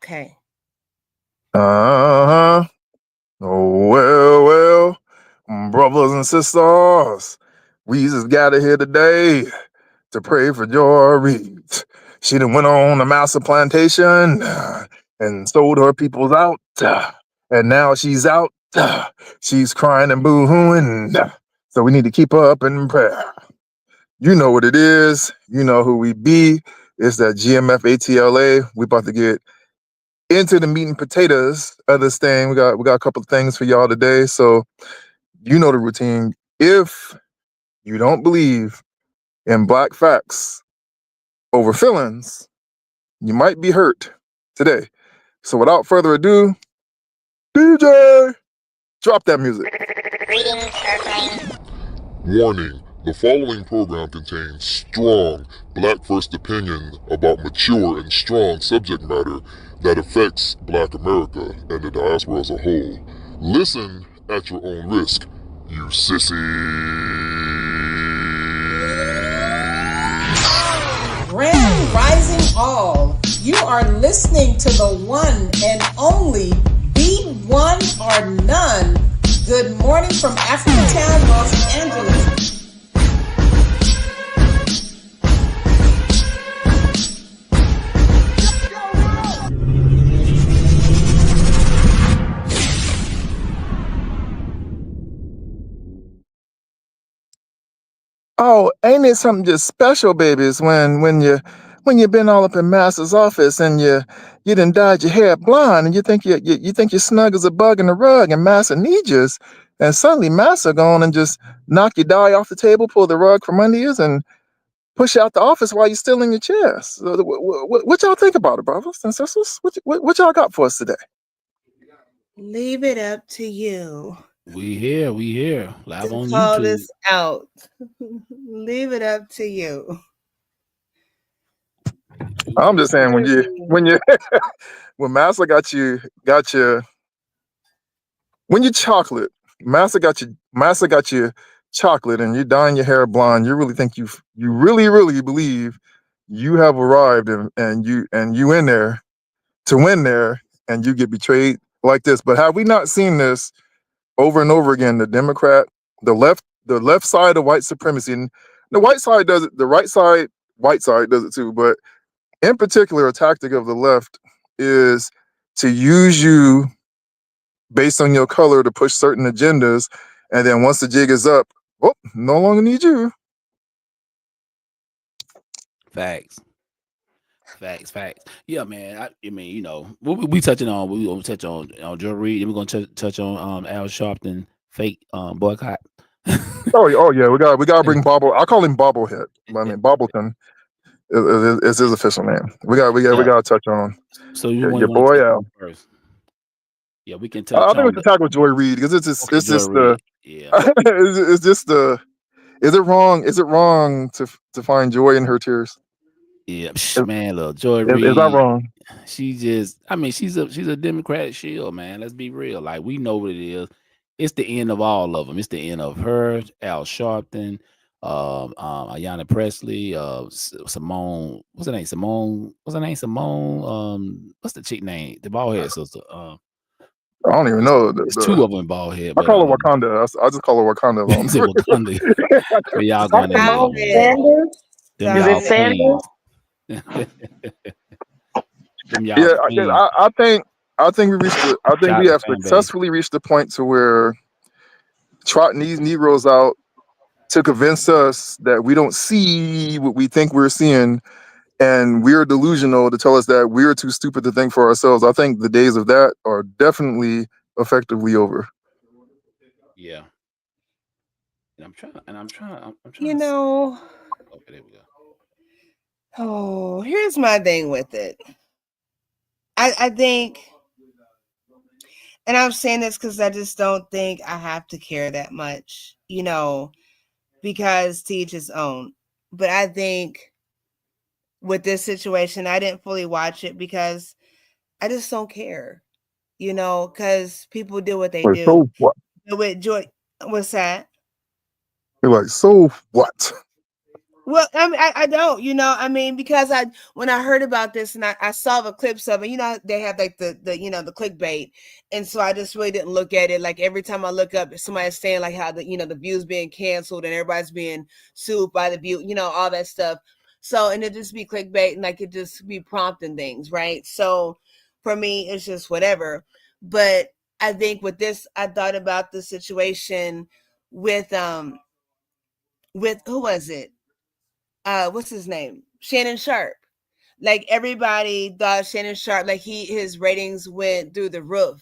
Okay. Uh-huh. Oh, well, brothers and sisters, we just gathered here today to pray for Joy Reed. She done went on a master plantation and sold her peoples out, and now she's out. She's crying and boo-hooing, so we need to keep her up in prayer. You know what it is. You know who we be. It's that GMFATLA. We about to get into the meat and potatoes of this thing. We got a couple of things for y'all today. So you know the routine. If you don't believe in black facts over feelings, you might be hurt today. So without further ado, DJ, drop that music. Warning, the following program contains strong black first opinion about mature and strong subject matter that affects Black America and the diaspora as a whole. Listen at your own risk, you sissy. Grand Rising All, you are listening to the one and only Be One or None. Good morning from Africatown, Los Angeles. Oh, ain't it something just special, babies, when you've been all up in Master's office and you done dyed your hair blonde and you think you're snug as a bug in the rug and Master needs you, and suddenly Master go on and just knock your dye off the table, pull the rug from under you, and push you out the office while you're still in your chair. So, what y'all think about it, brothers and sisters? What y'all got for us today? Leave it up to you. We here live on call YouTube. This out. Leave it up to you. I'm just saying when Master got you when you chocolate, Master got you chocolate and you're dyeing your hair blonde, you really think you really believe you have arrived and you in there to win there and you get betrayed like this. But have we not seen this over and over again? The left side of white supremacy, and the white side does it, the white side does it too, but in particular, a tactic of the left is to use you based on your color to push certain agendas, and then once the jig is up, oh, no longer need you. Facts. Yeah, man. I mean, you know, we touching on. We gonna touch on Joe Reed. And we're gonna touch on Al Sharpton fake boycott. oh yeah, we gotta bring Bobble. I call him Bobblehead. I mean Bobbleton is his official name. We gotta touch on. So you your boy Al first. Yeah, we can touch. I think we can tackle Joy Reid because it's just it's just the. Is it wrong to find joy in her tears? Yeah, man, look, Joy Reid. Is that wrong? She's a Democratic shield, man. Let's be real. Like, we know what it is. It's the end of all of them. It's the end of her, Al Sharpton, Ayanna Presley, Simone. What's her name? Simone. What's the chick name? The bald head sister. I don't even know. There's two of them bald head. I call her Wakanda. I just call her Wakanda. Wakanda. So y'all going Sanders? Is it Sanders? I think we have successfully reached the point to where trotting these Negroes out to convince us that we don't see what we think we're seeing, and we're delusional to tell us that we're too stupid to think for ourselves. I think the days of that are definitely effectively over. Yeah. And I'm trying. You know. Okay, there we go. Oh, here's my thing with it. I think, and I'm saying this because I just don't think I have to care that much, you know, because to each his own. But I think with this situation, I didn't fully watch it because I just don't care, you know, because people do what they do. So what? With Joy, what's that? You're like, so what? Well, I mean, I don't, because when I heard about this and I saw the clips of it, they have like the the clickbait, and so I just really didn't look at it. Like every time I look up, somebody's saying like how the views being canceled and everybody's being sued by the view, all that stuff. So and it just be clickbait and like it just be prompting things, right? So for me, it's just whatever. But I think with this, I thought about the situation with who was it? What's his name? Shannon Sharp. Like everybody thought Shannon Sharp, like his ratings went through the roof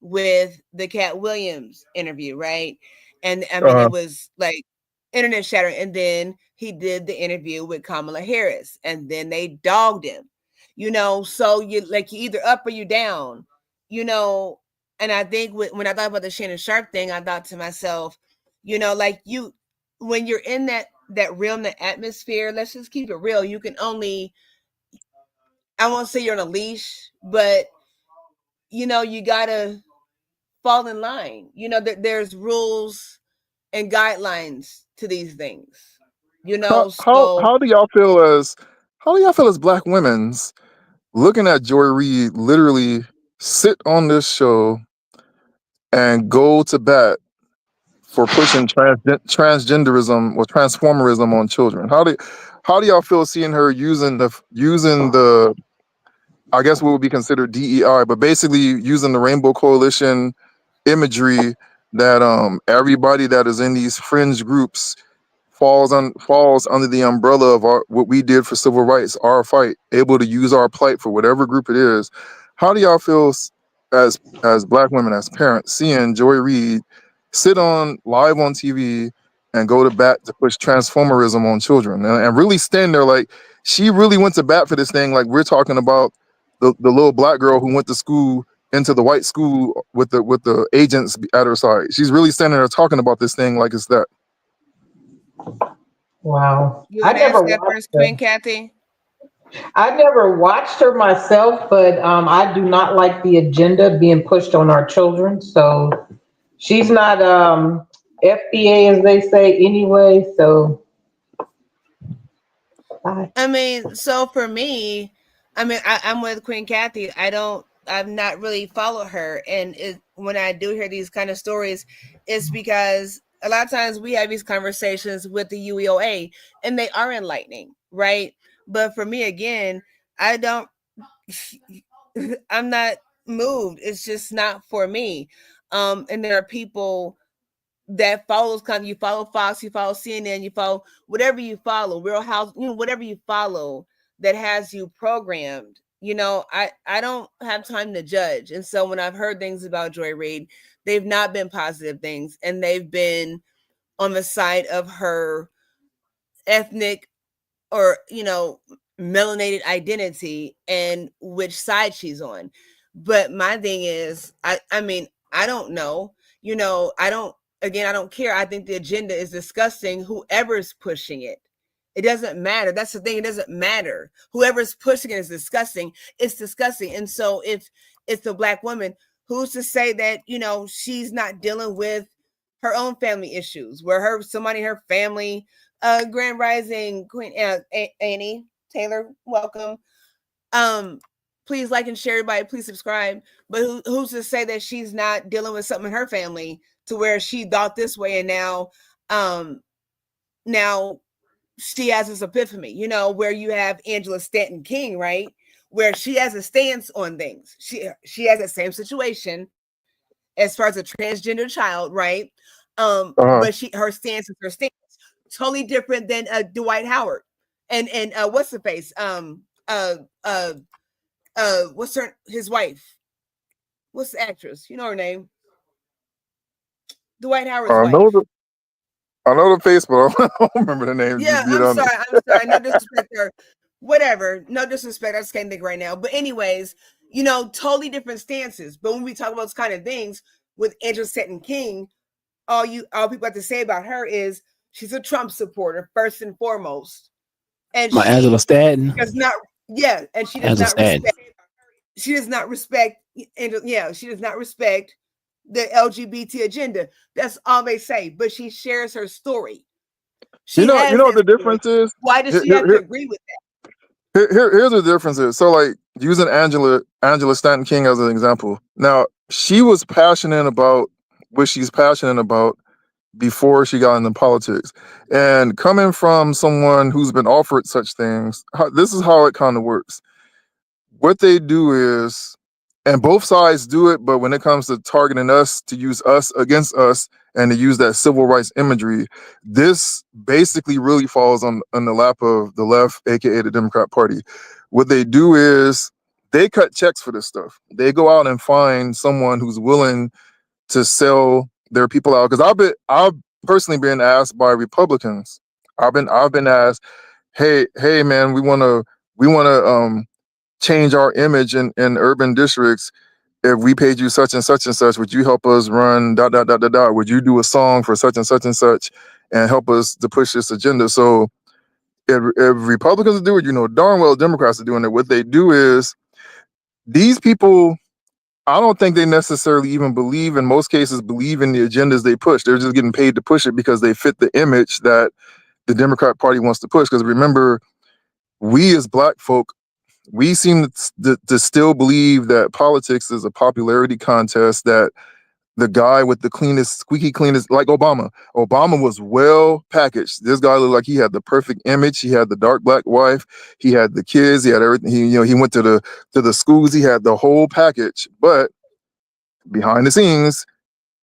with the Cat Williams interview, right? And I mean, it was like internet shattering. And then he did the interview with Kamala Harris, and then they dogged him, So you either up or you down, And I think when I thought about the Shannon Sharp thing, I thought to myself, when you're in that realm, the atmosphere, let's just keep it real. You can only, I won't say you're on a leash, but you gotta fall in line. There's rules and guidelines to these things. So How do y'all feel as Black women's looking at Joy Reid literally sit on this show and go to bat for pushing transgenderism or transformerism on children? How do y'all feel seeing her using the I guess what would be considered DEI, but basically using the Rainbow Coalition imagery that everybody that is in these fringe groups falls under the umbrella of what we did for civil rights, our fight, able to use our plight for whatever group it is. How do y'all feel as Black women, as parents, seeing Joy Reid sit on live on TV and go to bat to push transformerism on children and really stand there like she really went to bat for this thing? Like we're talking about the little Black girl who went to school into the white school with the agents at her side. She's really standing there talking about this thing like it's that. Wow. You want to answer that first, Queen Kathy? I never watched her myself, but I do not like the agenda being pushed on our children. So she's not FBA, as they say, anyway. So I mean, so for me, I'm with Queen Kathy. I've not really followed her, and when I do hear these kind of stories, it's because a lot of times we have these conversations with the UEOA, and they are enlightening, right? But for me, again, I don't. I'm not moved. It's just not for me. And there are people that follows you follow Fox, you follow CNN, you follow whatever you follow, Real House, whatever you follow that has you programmed. I don't have time to judge. And so when I've heard things about Joy Reid, they've not been positive things, and they've been on the side of her ethnic or melanated identity and which side she's on. But my thing is, I don't know. I don't care. I think the agenda is disgusting. Whoever's pushing it, it doesn't matter. That's the thing. It doesn't matter. Whoever's pushing it is disgusting. It's disgusting. And so if it's a Black woman, who's to say that she's not dealing with her own family issues, where somebody in her family, Grand Rising Queen Annie Taylor, welcome. Please like and share, everybody. Please subscribe. But who's to say that she's not dealing with something in her family to where she thought this way, and now she has this epiphany, where you have Angelos Stanton King, right? Where she has a stance on things. She has the same situation as far as a transgender child, right? But her stance is her stance. Totally different than Dwight Howard and what's the face? What's his wife? What's the actress? You know her name? Dwight Howard's wife. I know the face, but I don't remember the name. Yeah, I'm sorry. No disrespect to her. Whatever. No disrespect. I just can't think right now. But anyways, totally different stances. But when we talk about those kind of things with Angela Stanton King, all people have to say about her is she's a Trump supporter first and foremost, and Angela Stanton does not. Yeah, and she does not respect. She does not respect. She does not respect the LGBT agenda. That's all they say. But she shares her story. She has what the influence. difference is? Why does Here, she have to here, agree with that? here's the difference is. So like using Angela Stanton King as an example. Now, she was passionate about what she's passionate about before she got into politics. And coming from someone who's been offered such things, this is how it kind of works. What they do is, and both sides do it, but when it comes to targeting us, to use us against us and to use that civil rights imagery, this basically really falls on the lap of the left, aka the Democrat Party. What they do is they cut checks for this stuff. They go out and find someone who's willing to sell their people out. Because I've personally been asked by Republicans. I've been asked, hey man, we wanna change our image in urban districts. If we paid you such and such and such, would you help us run dot dot dot dot dot? Would you do a song for such and such and help us to push this agenda? So if Republicans do it, darn well Democrats are doing it. What they do is these people, I don't think they necessarily even believe, in most cases, believe in the agendas they push. They're just getting paid to push it because they fit the image that the Democrat Party wants to push. Because remember, we as Black folk, we seem to still believe that politics is a popularity contest, that the guy with the cleanest, squeaky cleanest, like Obama. Obama was well packaged. This guy looked like he had the perfect image. He had the dark black wife. He had the kids. He had everything. He went to the schools. He had the whole package. But behind the scenes,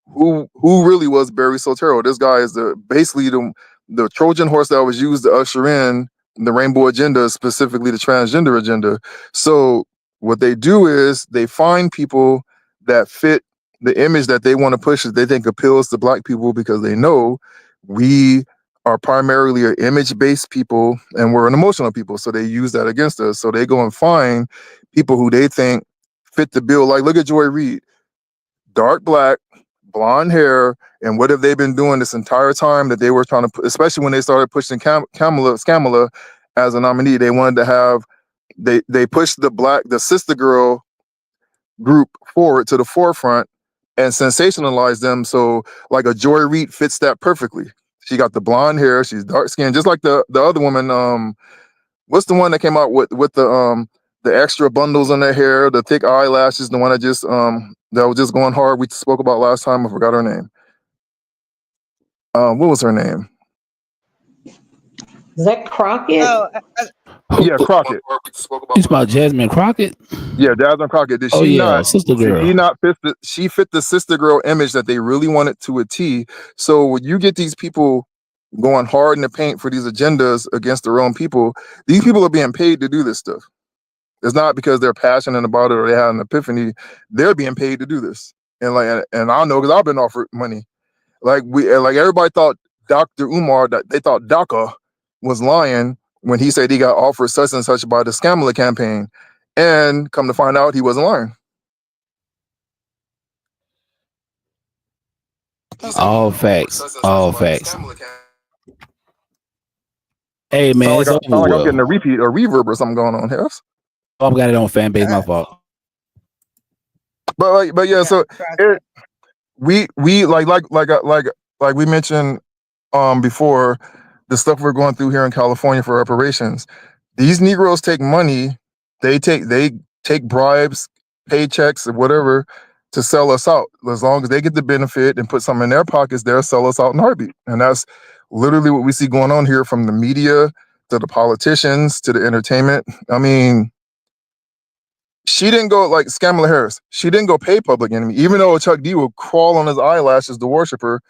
who really was Barry Soetoro? This guy is basically the Trojan horse that was used to usher in the rainbow agenda, specifically the transgender agenda. So what they do is they find people that fit the image that they want to push, that they think appeals to Black people, because they know we are primarily an image-based people and we're an emotional people. So they use that against us. So they go and find people who they think fit the bill. Like, look at Joy Reid, dark black, blonde hair, and what have they been doing this entire time that they were trying to, especially when they started pushing Kamala as a nominee? They wanted to have, they pushed the sister girl group forward to the forefront and sensationalized them. So like a Joy Reid fits that perfectly. She got the blonde hair, she's dark skinned, just like the other woman. What's the one that came out with the extra bundles in their hair, the thick eyelashes, the one that was just going hard, we spoke about last time? I forgot her name. What was her name? Is that Crockett? Oh, Yeah, Crockett. It's about Jasmine Crockett. Yeah, Jasmine Crockett. Did Oh she yeah, not? sister Did girl. she not fit she fit the sister girl image that they really wanted to a T. So when you get these people going hard in the paint for these agendas against their own people, these people are being paid to do this stuff. It's not because they're passionate about it or they had an epiphany. They're being paid to do this. And I know because I've been offered money. Like everybody thought Dr. Umar, that they thought DACA was lying when he said he got offered such and such by the Scamala campaign. And come to find out, he wasn't lying. All facts. All facts. Hey man, Sound it's like, over I'm with. getting a repeat or reverb or something going on here. I've got it on fan base. My fault. But yeah, so we like we mentioned before, the stuff we're going through here in California for reparations. These Negroes take money, they take bribes, paychecks, or whatever to sell us out. As long as they get the benefit and put something in their pockets, they'll sell us out in a heartbeat. And that's literally what we see going on here, from the media to the politicians to the entertainment. I mean, she didn't go like Kamala Harris. She didn't go pay Public Enemy, even though Chuck D would crawl on his eyelashes to worship her.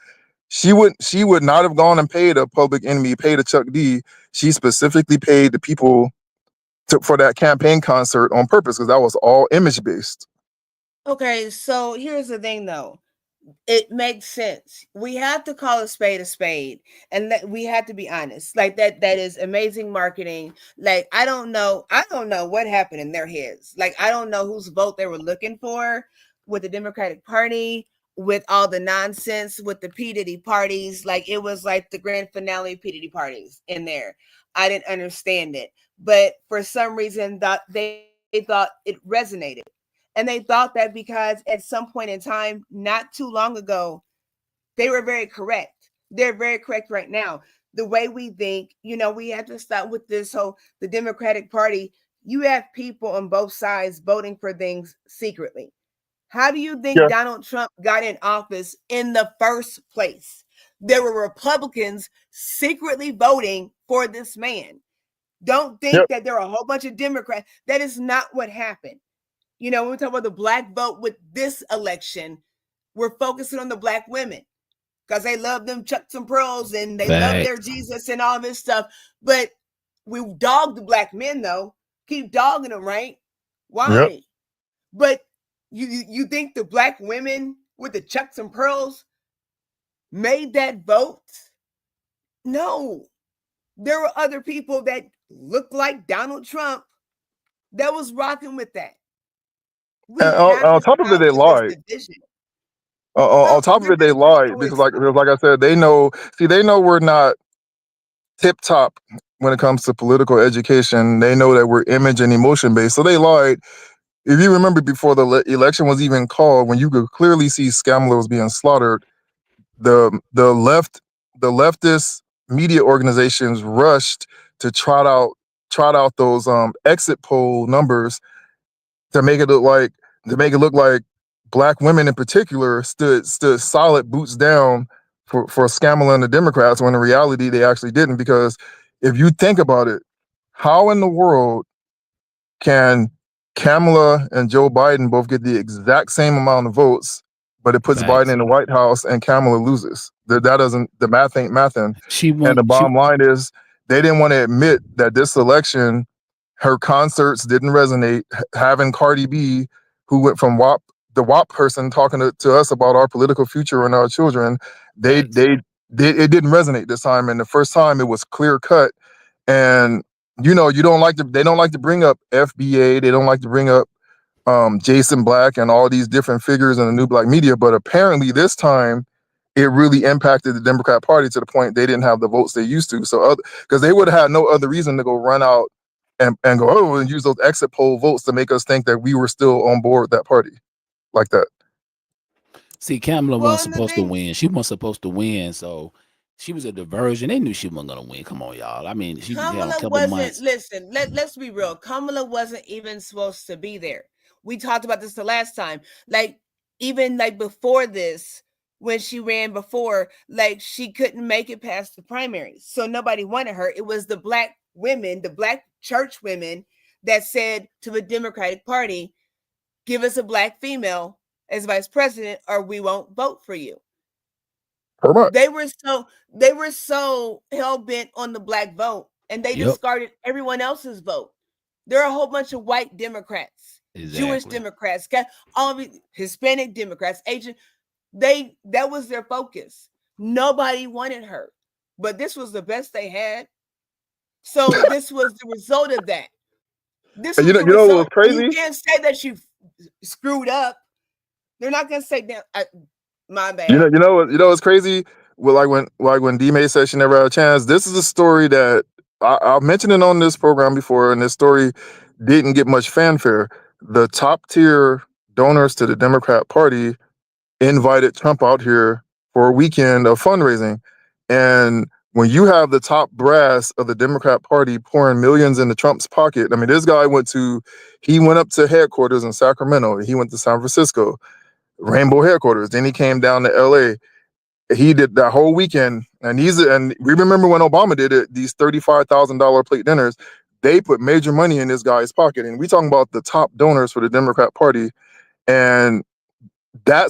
She would not have gone and paid a Public Enemy, paid a Chuck D. She specifically paid the people for that campaign concert on purpose, because that was all image based. Okay, so here's the thing though. It makes sense. We have to call a spade, and that we have to be honest. Like that is amazing marketing. Like I don't know what happened in their heads. Like I don't know whose vote they were looking for with the Democratic Party, with all the nonsense with the P. Diddy parties. Like it was like the grand finale P. Diddy parties in there. I didn't understand it. But for some reason that they thought it resonated. And they thought that because at some point in time, not too long ago, they were very correct. They're very correct right now. the way we think. We have to stop with this whole the Democratic Party. You have people on both sides voting for things secretly. How do you think Yeah. Donald Trump got in office in the first place? There were Republicans secretly voting for this man. Don't think Yep. that there are a whole bunch of Democrats. That is not what happened. When we talk about the black vote with this election, we're focusing on the black women because they love them chucks and pearls and they love their Facts. Jesus and all this stuff. But we dog the black men though. Keep dogging them, right? Yep. Why? But you think the black women with the chucks and pearls made that vote? No. There were other people that looked like Donald Trump that was rocking with that. We And have on to top of it, stop they with this lied. division. On Well, top of they're it, they just being lied because, honest. like I said, they know. See, they know we're not tip top when it comes to political education. They know that we're image and emotion based, so they lied. If you remember, before the election was even called, when you could clearly see Scamala was being slaughtered, the leftist media organizations rushed to trot out those exit poll numbers to make it look like black women in particular stood solid boots down for Scamala and the Democrats, when in reality they actually didn't. Because if you think about it, how in the world can Kamala and Joe Biden both get the exact same amount of votes, but it puts Biden Facts. in the White House and Kamala loses? That doesn't, the math ain't mathing. She And won. the bottom line is they didn't want to admit that this election, her concerts didn't resonate. Having Cardi B, who went from the WAP person talking to us about our political future and our children, Facts. it didn't resonate this time. And the first time it was clear cut. And you don't like to. They don't like to bring up FBA. They don't like to bring up Jason Black and all these different figures in the new black media. But apparently this time, it really impacted the Democrat Party to the point they didn't have the votes they used to. So, because they would have had no other reason to go run out and go, and use those exit poll votes to make us think that we were still on board with that party like that. See, Kamala Well, wasn't and the supposed to thing, win. She wasn't supposed to win, so she was a diversion. They knew she wasn't gonna win. Come on, y'all. I mean, she had a Kamala couple wasn't, months. listen, let's be real. Kamala wasn't even supposed to be there. We talked about this the last time. Like, even like before this, when she ran before, like she couldn't make it past the primaries. So nobody wanted her. It was the black women, the black church women that said to the Democratic Party, give us a black female as vice president or we won't vote for you. Pretty much. They were so hell bent on the black vote, and they Yep, discarded everyone else's vote. There are a whole bunch of white Democrats, Jewish exactly. Democrats, all of Hispanic Democrats, Asian. That was their focus. Nobody wanted her, but this was the best they had. So this was the result of that. This And was the you know what was result, and you crazy? can't say that you screwed up. They're not gonna say that. My You bad. know what's crazy? Well, like when D May said she never had a chance. This is a story that I mentioned it on this program before, and this story didn't get much fanfare. The top tier donors to the Democrat Party invited Trump out here for a weekend of fundraising, and when you have the top brass of the Democrat Party pouring millions into Trump's pocket, I mean, this guy he went up to headquarters in Sacramento. He went to San Francisco, Rainbow headquarters. Then he came down to LA. He did that whole weekend. And we remember when Obama did it, these $35,000 plate dinners, they put major money in this guy's pocket. And we talking about the top donors for the Democrat Party. And I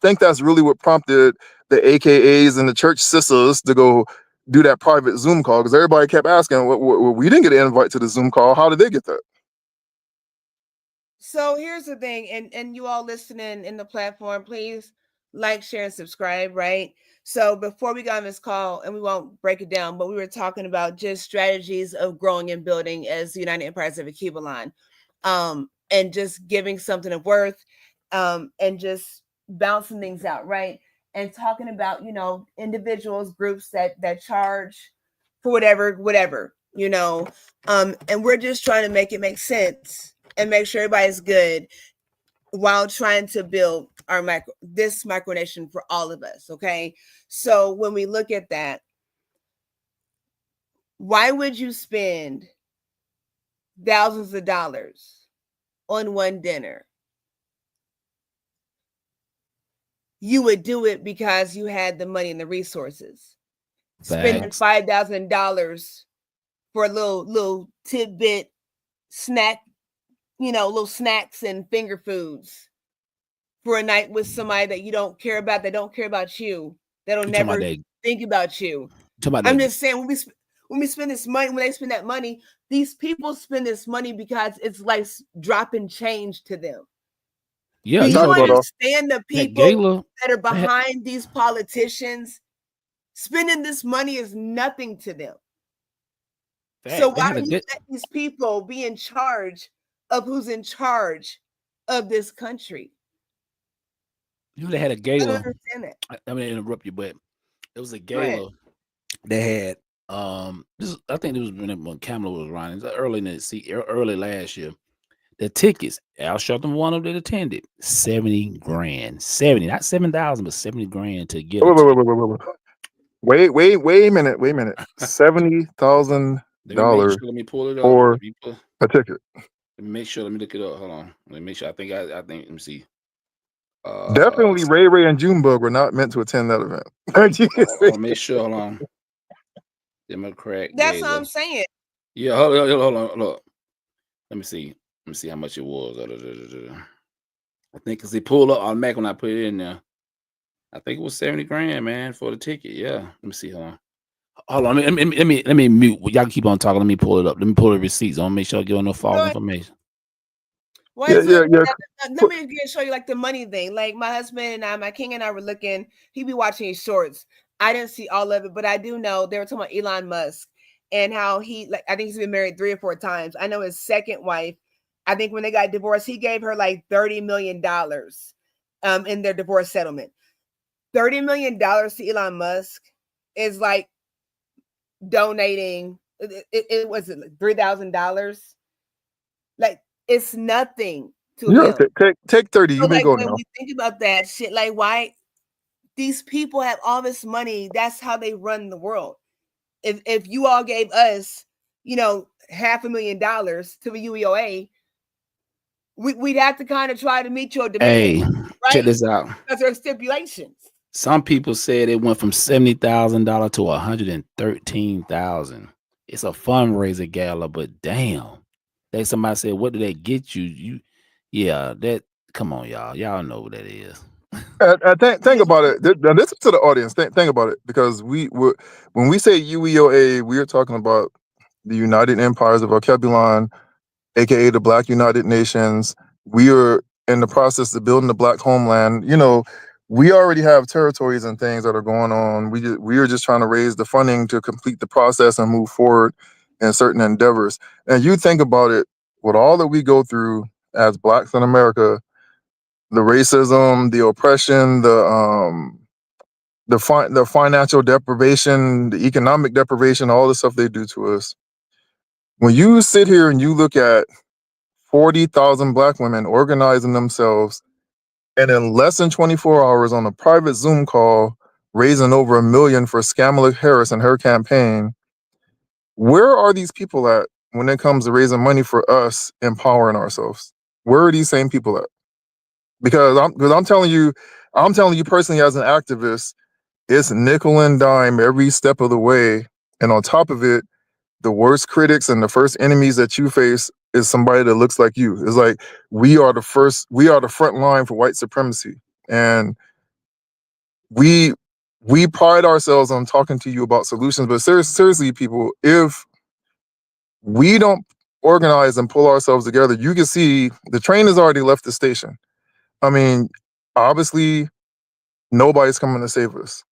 think that's really what prompted the AKAs and the church sisters to go do that private Zoom call, because everybody kept asking, we didn't get an invite to the Zoom call. How did they get that? So here's the thing, and you all listening in the platform, please like, share, and subscribe, right? So before we got on this call, and we won't break it down, but we were talking about just strategies of growing and building as the United Empire Civic Cubalon, and just giving something of worth, and just bouncing things out, right? And talking about, individuals, groups that charge for whatever, and we're just trying to make it make sense and make sure everybody's good while trying to build this micronation for all of us. Okay. So when we look at that, Why would you spend thousands of dollars on one dinner? You would do it because you had the money and the resources. Spending $5,000 for a little tidbit snack, little snacks and finger foods for a night with somebody that you don't care about, that don't care about you, that'll never think about you. I'm just saying, when we spend this money, when they spend that money, these people spend this money because it's like dropping change to them. Yeah, do you understand the people that are behind these politicians? Spending this money is nothing to them. So why do you let these people be in charge of who's in charge of this country? You would have had a gala. I don't understand that. I'm gonna interrupt you, but it was a gala that had I think it was when Kamala was running early last year. The tickets, Al Sharpton, one of them that attended, $70,000. 70, not 7,000, but 70 grand to get Wait a minute. $70,000 let me pull it up for a ticket. Let me make sure. Let me look it up. Hold on. Let me make sure. I think. Let me see. Definitely, Ray and Junebug were not meant to attend that event. I'll make sure. Hold on. Democrat. That's what I'm saying. Yeah. Hold on. Let me see. Let me see how much it was. I think because they pulled up automatic when I put it in there. I think it was 70 grand, man, for the ticket. Yeah. Let me see. Hold on. Let me mute. Y'all keep on talking. Let me pull it up. Let me pull the receipts. I want to make sure I give no false information. Let me show you like the money thing. Like my husband and my king and I were looking. He'd be watching his shorts. I didn't see all of it, but I do know they were talking about Elon Musk and how I think he's been married 3 or 4 times. I know his second wife, I think when they got divorced, he gave her like $30 million in their divorce settlement. $30 million to Elon Musk is like donating. It was $3,000. Like it's nothing to him. Take 30. So, you may go when now. we think about that shit, like why these people have all this money? That's how they run the world. If you all gave us, $500,000 to the UEOA, we'd have to kind of try to meet your demand. Right? Check this out. Because there are stipulations. Some people said it went from $70,000 to $113,000. It's a fundraiser gala, but damn. Somebody said, what do they get you? Come on, y'all. Y'all know what that is. Think about it. Listen to the audience. Think about it, because when we say UEOA, we are talking about the United Empires of Archebulon, aka the Black United Nations. We are in the process of building the Black homeland. We already have territories and things that are going on. We are just trying to raise the funding to complete the process and move forward in certain endeavors. And you think about it, with all that we go through as Blacks in America, the racism, the oppression, the financial deprivation, the economic deprivation, all the stuff they do to us. When you sit here and you look at 40,000 Black women organizing themselves, and in less than 24 hours on a private Zoom call, raising over $1 million for Kamala Harris and her campaign, where are these people at when it comes to raising money for us empowering ourselves? Where are these same people at? Because I'm telling you personally as an activist, it's nickel and dime every step of the way. And on top of it, the worst critics and the first enemies that you face is somebody that looks like you. It's like we are the front line for white supremacy. And we pride ourselves on talking to you about solutions. But seriously, people, if we don't organize and pull ourselves together, you can see the train has already left the station. I mean, obviously, nobody's coming to save us.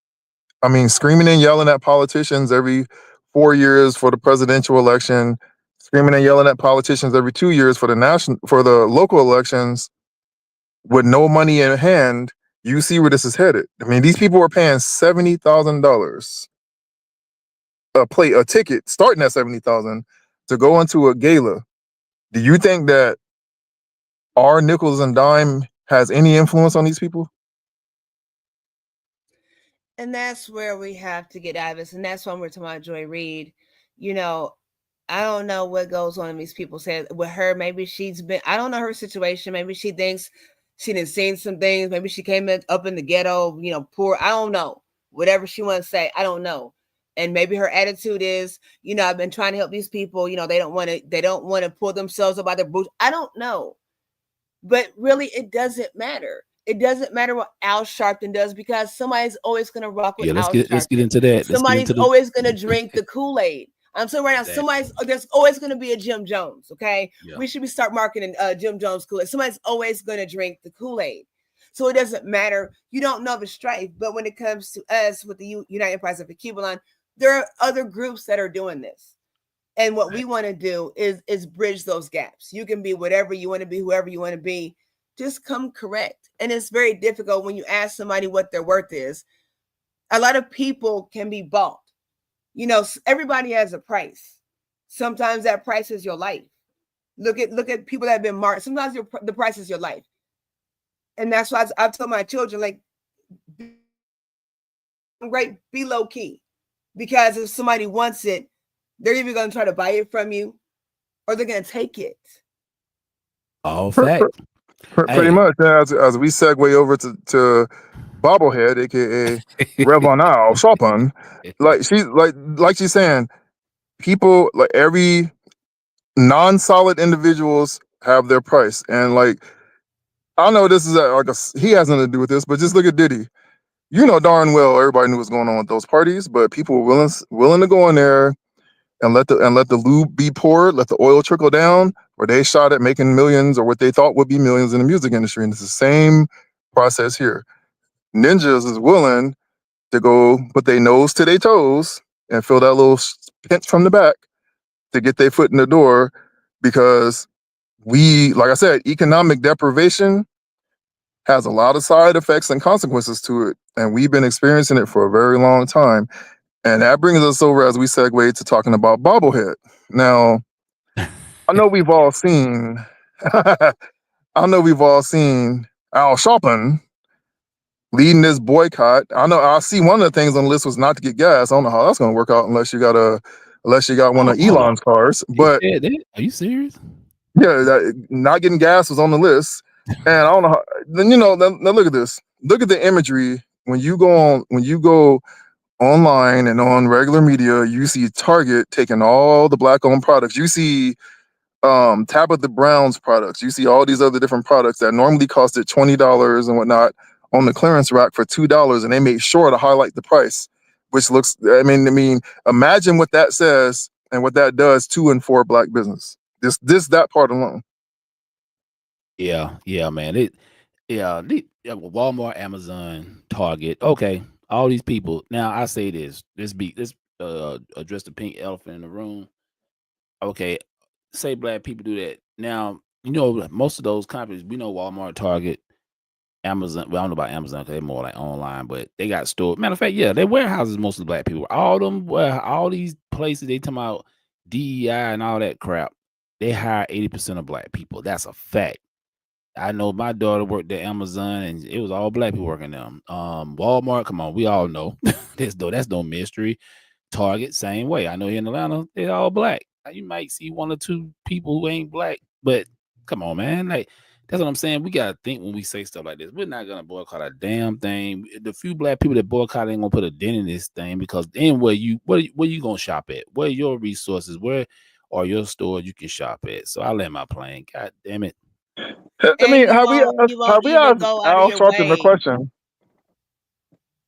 I mean, screaming and yelling at politicians every 4 years for the presidential election, screaming and yelling at politicians every 2 years for the local elections, with no money in hand, you see where this is headed. I mean, these people are paying $70,000 a ticket, starting at $70,000 to go into a gala. Do you think that our nickels and dime has any influence on these people? And that's where we have to get out of this. And that's when we're talking about Joy Reid. you know, I don't know what goes on in these people's heads with her. Maybe she's been, I don't know her situation. Maybe she thinks she done seen some things. Maybe she came up in the ghetto, you know, poor. I don't know. Whatever she wants to say, I don't know. And maybe her attitude is, you know, I've been trying to help these people. You know, they don't want to pull themselves up by their boots. I don't know. But really, it doesn't matter. It doesn't matter what Al Sharpton does because somebody's always going to rock with Yeah, Al let's get Sharpton. into that. Let's get Somebody's into the always going to drink the Kool-Aid. I'm saying right now, exactly. there's always going to be a Jim Jones. Okay, Yeah. we should be start marketing Jim Jones Kool-Aid. Somebody's always going to drink the Kool-Aid. So it doesn't matter. You don't know the strife, but when it comes to us with the United Enterprise of the Cuban, there are other groups that are doing this. And what we want to do is bridge those gaps. You can be whatever you want to be, whoever you want to be. Just come correct. And it's very difficult when you ask somebody what their worth is. A lot of people can be bought. You know, everybody has a price. Sometimes that price is your life. Look at people that have been marked. Sometimes the price is your life. And that's why I've told my children, like, great, be low key. Because if somebody wants it, they're either going to try to buy it from you or they're going to take it. All fact. Pretty Hey. much. As we segue over to Bobblehead, aka Revon Al Sharpton, like she's saying, people like every non-solid individuals have their price, and like I know this is he has nothing to do with this, but just look at Diddy. You know darn well everybody knew what's going on with those parties, but people were willing to go in there and let the lube be poured, let the oil trickle down, where they shot at making millions or what they thought would be millions in the music industry. And it's the same process here. Ninjas is willing to go put their nose to their toes and feel that little pinch from the back to get their foot in the door because like I said, economic deprivation has a lot of side effects and consequences to it. And we've been experiencing it for a very long time. And that brings us over as we segue to talking about bobblehead. Now, I know we've all seen, I know we've all seen Al Sharpton leading this boycott. I see one of the things on the list was not to get gas. I don't know how that's going to work out unless you got one of Hold on. Elon's cars. He But said that? Are you serious? yeah, not getting gas was on the list. And I don't know how, then, now look at this. Look at the imagery when you go online and on regular media, you see Target taking all the black-owned products. You see Tabitha Brown's products. You see all these other different products that normally costed $20 and whatnot on the clearance rack for $2, and they made sure to highlight the price, which looks. I mean, imagine what that says and what that does to and for black business. That part alone. Yeah, man. Walmart, Amazon, Target. Okay, all these people. Now I say this. Let's address the pink elephant in the room. Okay, say black people do that. Now you know most of those companies. We know Walmart, Target, Amazon. Well, I don't know about Amazon because they're more like online, but they got stores. Matter of fact, yeah, they warehouses mostly black people. All these places they talking about DEI and all that crap. They hire 80% of black people. That's a fact. I know my daughter worked at Amazon and it was all black people working there. Walmart, come on, we all know. That's no mystery. Target, same way. I know here in Atlanta, they're all black. You might see one or two people who ain't black, but come on, man. Like, that's what I'm saying. We gotta think when we say stuff like this. We're not gonna boycott a damn thing. The few black people that boycott ain't gonna put a dent in this thing because then where you gonna shop at? Where are your resources? Where are your stores you can shop at? So I land my plane. God damn it. I And mean, you have won't we even asked go out of Al your Sharpton the way. question?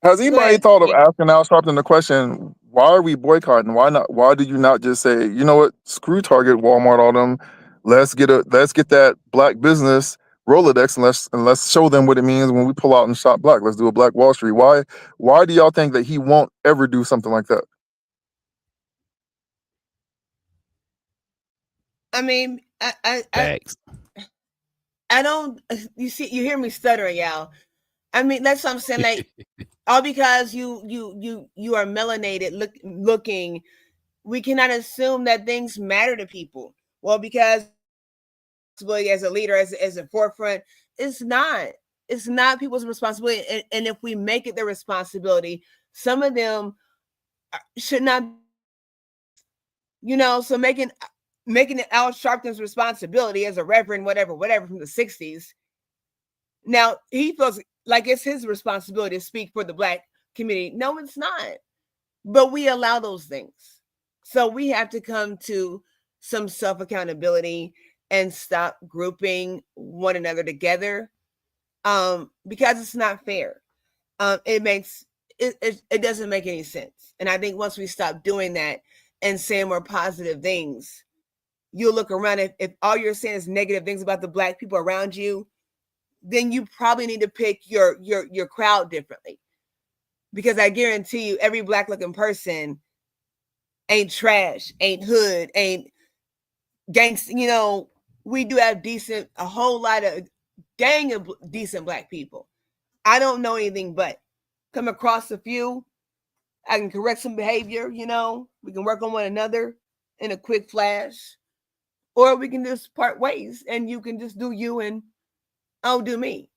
Has Go anybody ahead. thought of asking Al Sharpton the question, why are we boycotting? Why not? Why did you not just say, you know what, screw Target, Walmart, all them. Let's get that black business Rolodex and let's show them what it means when we pull out and shop black. Let's do a Black Wall Street. Why do y'all think that he won't ever do something like that? I mean, Facts. I don't. You hear me stuttering, y'all. I mean, that's what I'm saying. Like, all because you are melanated looking, we cannot assume that things matter to people. Well, because as a leader, as a forefront, it's not. It's not people's responsibility. And if we make it their responsibility, some of them should not. So making it Al Sharpton's responsibility as a reverend, whatever from the 60s. Now he feels like it's his responsibility to speak for the Black community. No, it's not. But we allow those things. So we have to come to some self-accountability and stop grouping one another together, because it's not fair. It doesn't make any sense. And I think once we stop doing that and saying more positive things, you'll look around. If all you're saying is negative things about the Black people around you, then you probably need to pick your crowd differently. Because I guarantee you, every Black looking person ain't trash, ain't hood, ain't gangster. We do have a whole lot of gang of decent Black people. I don't know anything but come across a few. I can correct some behavior, we can work on one another in a quick flash, or we can just part ways and you can just do you and I'll do me.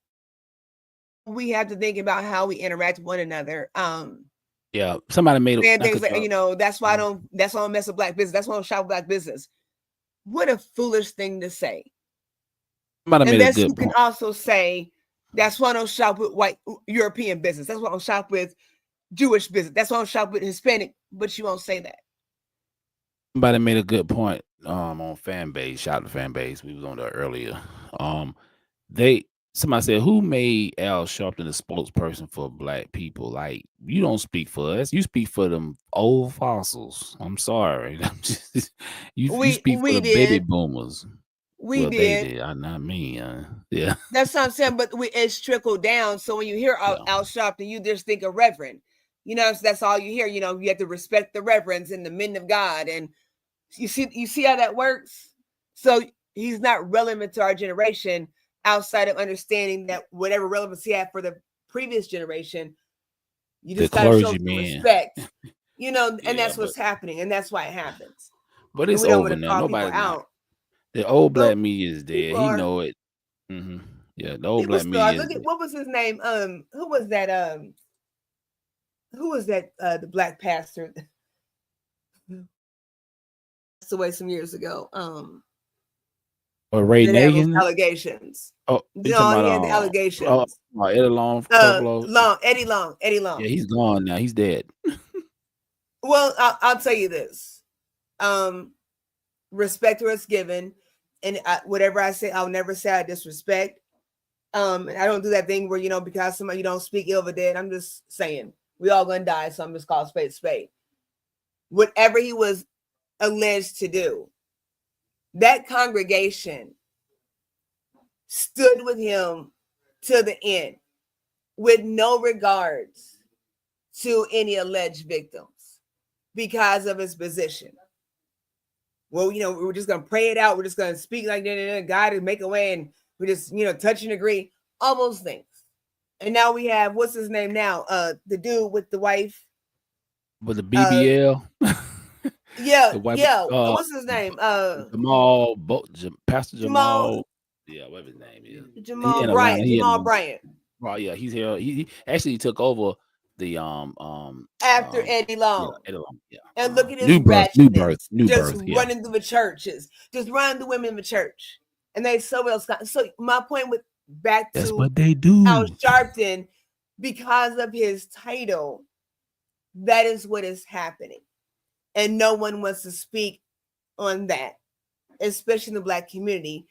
We have to think about how we interact with one another. Yeah, somebody made saying things like, that's why I don't mess with Black business. That's why I don't shop with Black business. What a foolish thing to say. Somebody made a good you can also say, that's why I don't shop with white European business. That's why I don't shop with Jewish business. That's why I don't shop with Hispanic, but you won't say that. Somebody made a good point on fan base. Shout out to fan base. We was on there earlier. Somebody said, who made Al Sharpton the spokesperson for Black people? Like, you don't speak for us. You speak for them old fossils. I'm sorry. you speak for the baby boomers. We did. They did. Not me. Yeah. That's what I'm saying. But it's trickled down. So when you hear Al Sharpton, you just think of Reverend. So that's all you hear. You have to respect the reverends and the men of God. And you see how that works? So he's not relevant to our generation outside of understanding that whatever relevance he had for the previous generation, you just got to show some respect, and that's what's happening. And that's why it happens. But it's over now. Nobody's out. The old Black media is dead. He know it. Mm-hmm. Yeah, the old Black media. Look at what was his name? Who was that? The Black pastor passed away some years ago. Or Ray Nagin? Allegations. Oh, no, he had the allegations. Eddie Long. Eddie Long. Yeah, he's gone now. He's dead. Well, I'll tell you this. Respect where it's given. And whatever I say, I'll never say I disrespect. And I don't do that thing where, because somebody you don't speak ill of a dead. I'm just saying, we all gonna die, so I'm just calling spade spade. Whatever he was alleged to do, that congregation stood with him to the end with no regards to any alleged victims because of his position. Well, we're just going to pray it out. We're just going to speak like God and make a way, and we just, touch and agree, all those things. And now we have, what's his name now? The dude with the wife. With the BBL. Yeah. What's his name? Pastor Jamal. Yeah, whatever his name is. Jamal Bryant. Oh yeah, he's here. He actually took over the after Eddie Long. Yeah, Eddie Long. Yeah. And look at his new birth. Running through the churches, just running the women in the church, and they so well. So my point with that's what they do. Al Sharpton, because of his title, that is what is happening. And no one wants to speak on that, especially in the Black community,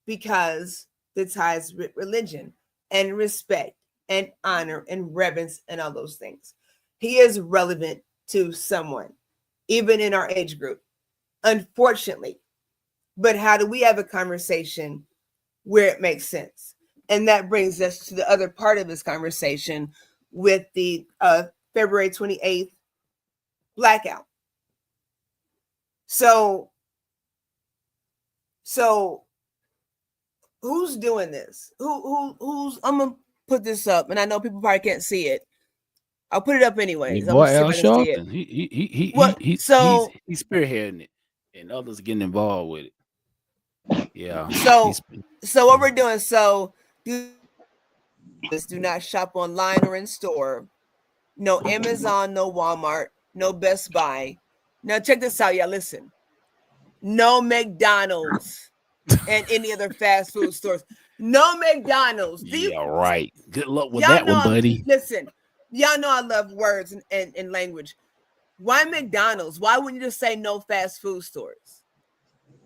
because the ties with religion and respect and honor and reverence and all those things. He is relevant to someone, even in our age group, unfortunately. But how do we have a conversation where it makes sense? And that brings us to the other part of this conversation with the February 28th blackout. So who's doing this? Who's I'm gonna put this up, and I know people probably can't see it. I'll put it up anyways. Boy, Al Sharpton. He's spearheading it, and others getting involved with it. Yeah. So what we're doing? So do not shop online or in store. No Amazon, no Walmart, no Best Buy, Now check this out, y'all. Listen, no McDonald's and any other fast food stores. No McDonald's. Yeah, right. Good luck with Y'all that know one, buddy. Listen, y'all know I love words and language. Why McDonald's? Why wouldn't you just say no fast food stores?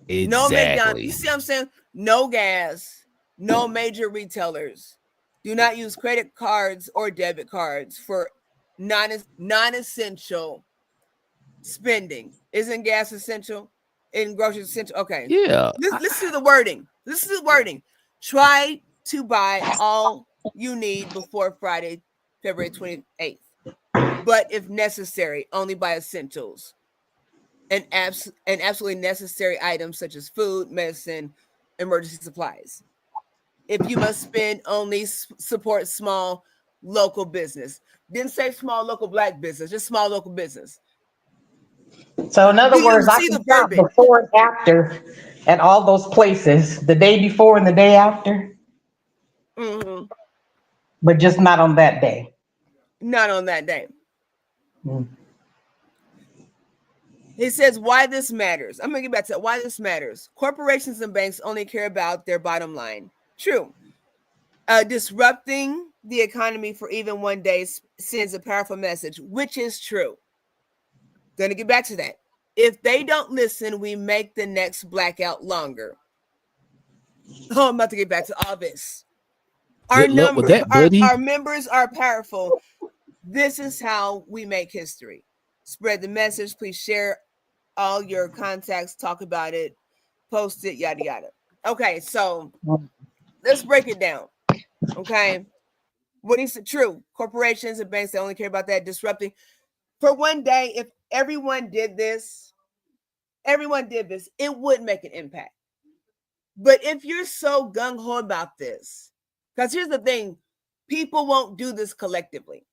Exactly. No McDonald's. You see what I'm saying? No gas, no major retailers. Do not use credit cards or debit cards for non-essential spending. Isn't gas essential? In groceries essential? Okay. Yeah. Listen to the wording. Listen to the wording. Try to buy all you need before Friday, February 28th. But if necessary, only buy essentials and absolutely necessary items such as food, medicine, emergency supplies. If you must spend, only support small local business. Didn't say small local black business, just small local business. So in Do other you words, I see can the shop verbiage? before and after at all those places, the day before and the day after, Mm-hmm. but just not on that day. Not on that day. Mm. He says why this matters. I'm going to get back to that. Why this matters. Corporations and banks only care about their bottom line. True. Disrupting the economy for even one day sends a powerful message, which is true. Going to get back to that. If they don't listen, we make the next blackout longer. Oh, I'm about to get back to all this. Our Good luck with that, buddy. our members are powerful. This is how we make history. Spread the message. Please share all your contacts, talk about it, post it, yada yada. Okay, so let's break it down. Okay, what is true? Corporations and banks, they only care about that disrupting. For one day, if everyone did this, it would make an impact. But if you're so gung-ho about this, because here's the thing, people won't do this collectively.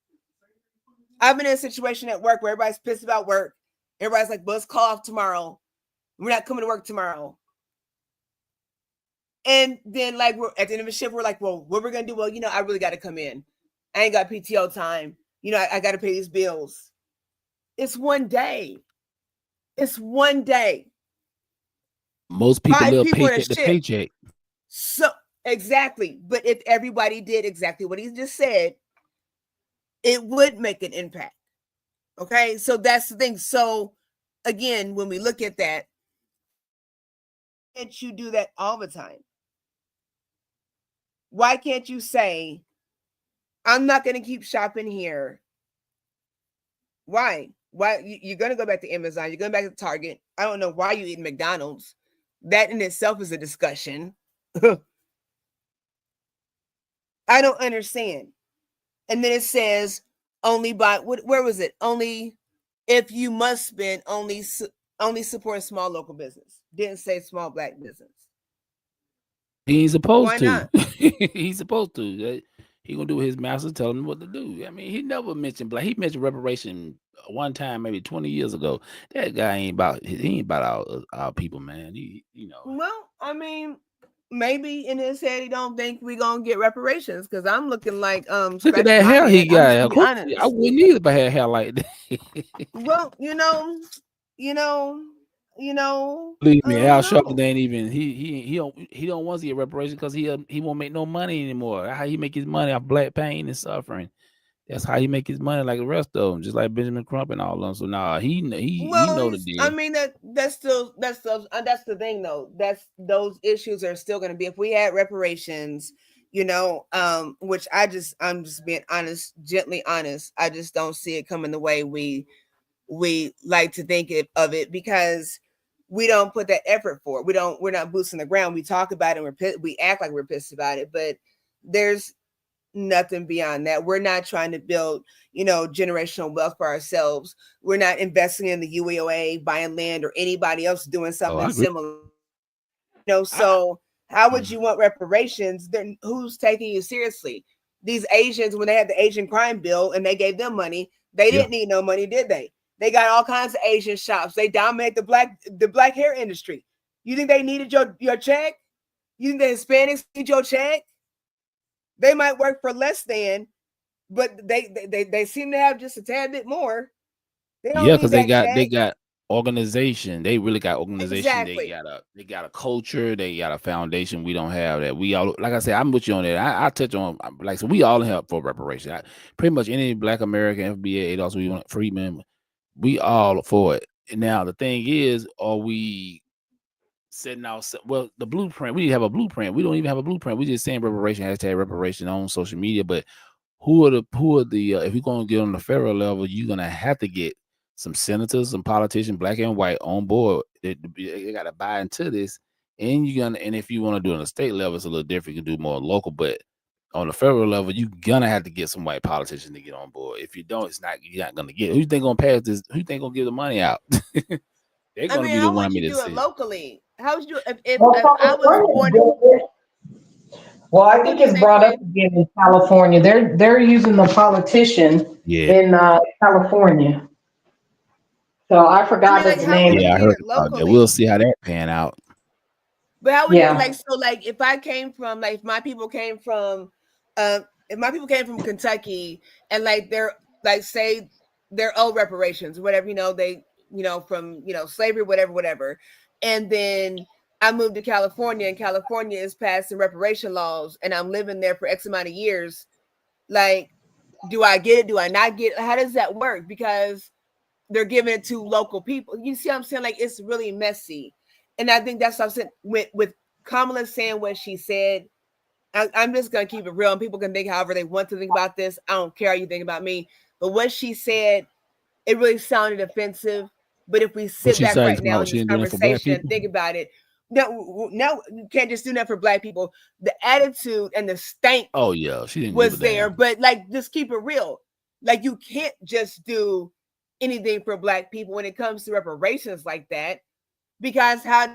I've been in a situation at work where everybody's pissed about work. Everybody's like, well, let's call off tomorrow. We're not coming to work tomorrow. And then, like, we're at the end of the shift, we're like, well, what we're going to do? Well, I really got to come in. I ain't got PTO time. I got to pay these bills. It's one day. It's one day. Most people 5 live people in a paycheck to shift. paycheck. So, exactly. But if everybody did exactly what he just said, it would make an impact. Okay? So that's the thing. So, again, when we look at that, can't you do that all the time? Why can't you say, I'm not going to keep shopping here? Why? You're going to go back to Amazon. You're going back to Target. I don't know why you eat McDonald's. That in itself is a discussion. I don't understand. And then it says only by where was it? Only if you must spend, only support small local business. Didn't say small black business. He ain't supposed Why to. not? He's supposed to. He gonna do what his master tell him what to do. I mean, he never mentioned black. He mentioned reparation one time, maybe 20 years ago. That guy ain't about. He ain't about our people, man. Well, I mean, maybe in his head he don't think we gonna get reparations because I'm looking like Look at scratching that my hair head. he I'm just gonna got. be honest. I wouldn't either if I had hair like that. Well, Believe me, Al know. Sharpton ain't even he don't want to see a reparation because he won't make no money anymore. How he make his money off black pain and suffering? That's how he make his money, like the rest of them, just like Benjamin Crump and all of them. So nah, he know the deal. I mean that's the thing though. Those issues are still going to be if we had reparations, which I'm just being honest, gently honest. I just don't see it coming the way we like to think of it because we don't put that effort for it. We're not boots on the ground. We talk about it and we act like we're pissed about it, but there's nothing beyond that. We're not trying to build, generational wealth for ourselves. We're not investing in the UAOA, buying land, or anybody else doing something similar. So how would you want reparations? Then who's taking you seriously? These Asians, when they had the Asian crime bill and they gave them money, they didn't need no money, did they? They got all kinds of Asian shops. They dominate the black hair industry. You think they needed your check? You think the Hispanics need your check? They might work for less than, but they seem to have just a tad bit more. They don't need because that check. organization. They really got organization. Exactly. They got a culture. They got a foundation. We don't have that. We all, like I said, I'm with you on that. I touch on, like, so we all help for reparation. Pretty much any Black American, FBA, ADOS, we want Freeman, we all for it. And now the thing is, are we setting out? Well, the blueprint. We have a blueprint. We don't even have a blueprint. We just saying reparation, hashtag reparation on social media. But who are the if you're gonna get on the federal level, you're gonna have to get some senators, some politicians, black and white, on board. They got to buy into this, and and if you want to do it on the state level, it's a little different. You can do more local, but on the federal level, you're gonna have to get some white politicians to get on board. If you don't, you're not gonna get it. Who you think gonna pass this? Who you think gonna give the money out? They're I gonna mean, be the how one would you making the do it decision. locally? How would you Well, if I was born? well, I What'd think you it's say, brought up Quinn? again in California. They're using the politician Yeah, in California. So I I forgot mean, like, his how would name. you yeah, I get heard it about that. We'll locally? see how that pan out. But how would you Yeah. like? So, like, if I came from, like, if my people came from, if my people came from Kentucky, and like they're like say they're owed reparations, whatever, they, from slavery, whatever, and then I moved to California, and California is passing reparation laws, and I'm living there for X amount of years. Like, do I get it? Do I not get it? How does that work? Because they're giving it to local people. You see what I'm saying? Like, it's really messy. And I think that's what I'm saying with Kamala saying what she said. I'm just gonna keep it real, and people can think however they want to think about this. I don't care how you think about me. But what she said, it really sounded offensive. But if we What sit she back said right now about in she this ain't doing it for black conversation and people. think about it, no, you can't just do that for black people. The attitude and the stank Oh yeah, she didn't give a was there, damn. but like, just keep it real. Like, you can't just do anything for black people when it comes to reparations like that, because how